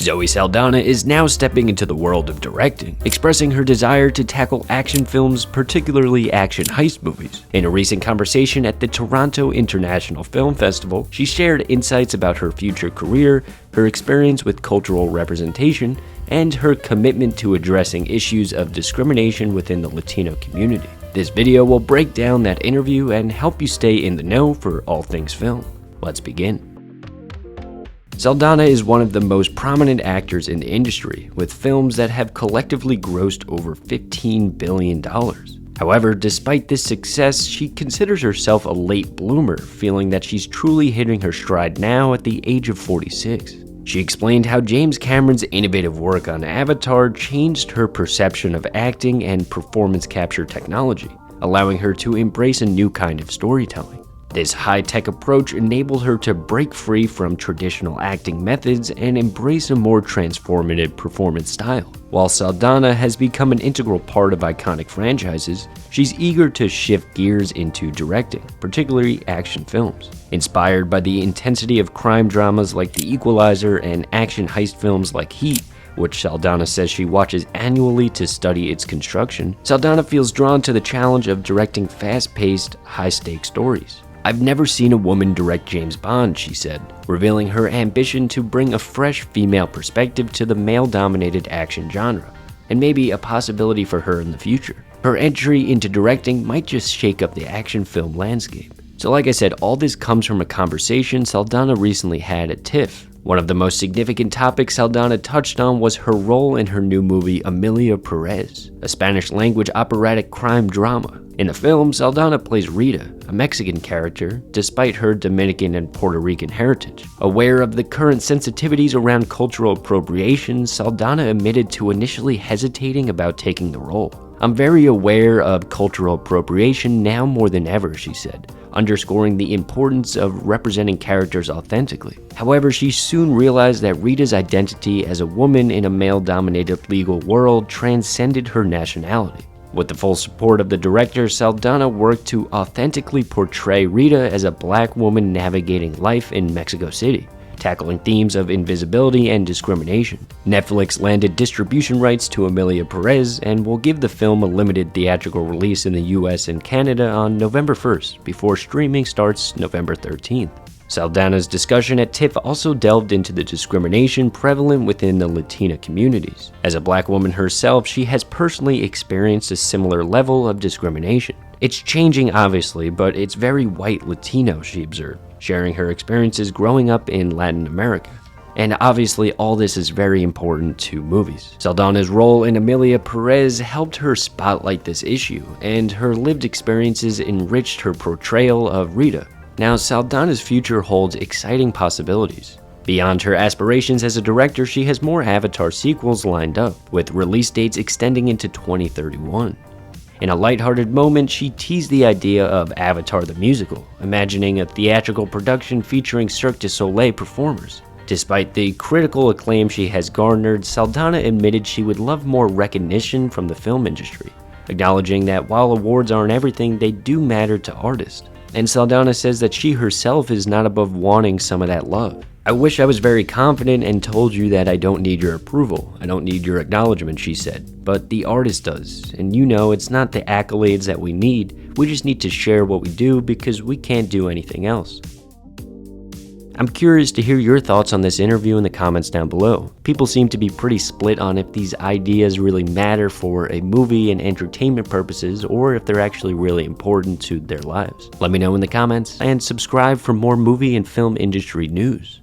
Zoe Saldana is now stepping into the world of directing, expressing her desire to tackle action films, particularly action heist movies. In a recent conversation at the Toronto International Film Festival, she shared insights about her future career, her experience with cultural representation, and her commitment to addressing issues of discrimination within the Latino community. This video will break down that interview and help you stay in the know for all things film. Let's begin. Saldana is one of the most prominent actors in the industry, with films that have collectively grossed over $15 billion. However, despite this success, she considers herself a late bloomer, feeling that she's truly hitting her stride now at the age of 46. She explained how James Cameron's innovative work on Avatar changed her perception of acting and performance capture technology, allowing her to embrace a new kind of storytelling. This high-tech approach enabled her to break free from traditional acting methods and embrace a more transformative performance style. While Saldana has become an integral part of iconic franchises, she's eager to shift gears into directing, particularly action films. Inspired by the intensity of crime dramas like The Equalizer and action heist films like Heat, which Saldana says she watches annually to study its construction, Saldana feels drawn to the challenge of directing fast-paced, high-stakes stories. "I've never seen a woman direct James Bond," she said, revealing her ambition to bring a fresh female perspective to the male-dominated action genre, and maybe a possibility for her in the future. Her entry into directing might just shake up the action film landscape. So like I said, all this comes from a conversation Saldana recently had at TIFF. One of the most significant topics Saldana touched on was her role in her new movie Emilia Perez, a Spanish-language operatic crime drama. In the film, Saldana plays Rita, a Mexican character, despite her Dominican and Puerto Rican heritage. Aware of the current sensitivities around cultural appropriation, Saldana admitted to initially hesitating about taking the role. "I'm very aware of cultural appropriation now more than ever," she said, underscoring the importance of representing characters authentically. However, she soon realized that Rita's identity as a woman in a male-dominated legal world transcended her nationality. With the full support of the director, Saldana worked to authentically portray Rita as a black woman navigating life in Mexico City, tackling themes of invisibility and discrimination. Netflix landed distribution rights to Emilia Perez and will give the film a limited theatrical release in the US and Canada on November 1st, before streaming starts November 13th. Saldana's discussion at TIFF also delved into the discrimination prevalent within the Latina communities. As a black woman herself, she has personally experienced a similar level of discrimination. "It's changing obviously, but it's very white Latino," she observed, sharing her experiences growing up in Latin America. And obviously all this is very important to movies. Saldana's role in Emilia Perez helped her spotlight this issue, and her lived experiences enriched her portrayal of Rita. Now, Saldana's future holds exciting possibilities. Beyond her aspirations as a director, she has more Avatar sequels lined up, with release dates extending into 2031. In a lighthearted moment, she teased the idea of Avatar the Musical, imagining a theatrical production featuring Cirque du Soleil performers. Despite the critical acclaim she has garnered, Saldana admitted she would love more recognition from the film industry, acknowledging that while awards aren't everything, they do matter to artists. And Saldana says that she herself is not above wanting some of that love. "I wish I was very confident and told you that I don't need your approval. I don't need your acknowledgement," she said. "But the artist does. And you know, it's not the accolades that we need. We just need to share what we do because we can't do anything else." I'm curious to hear your thoughts on this interview in the comments down below. People seem to be pretty split on if these ideas really matter for a movie and entertainment purposes, or if they're actually really important to their lives. Let me know in the comments, and subscribe for more movie and film industry news.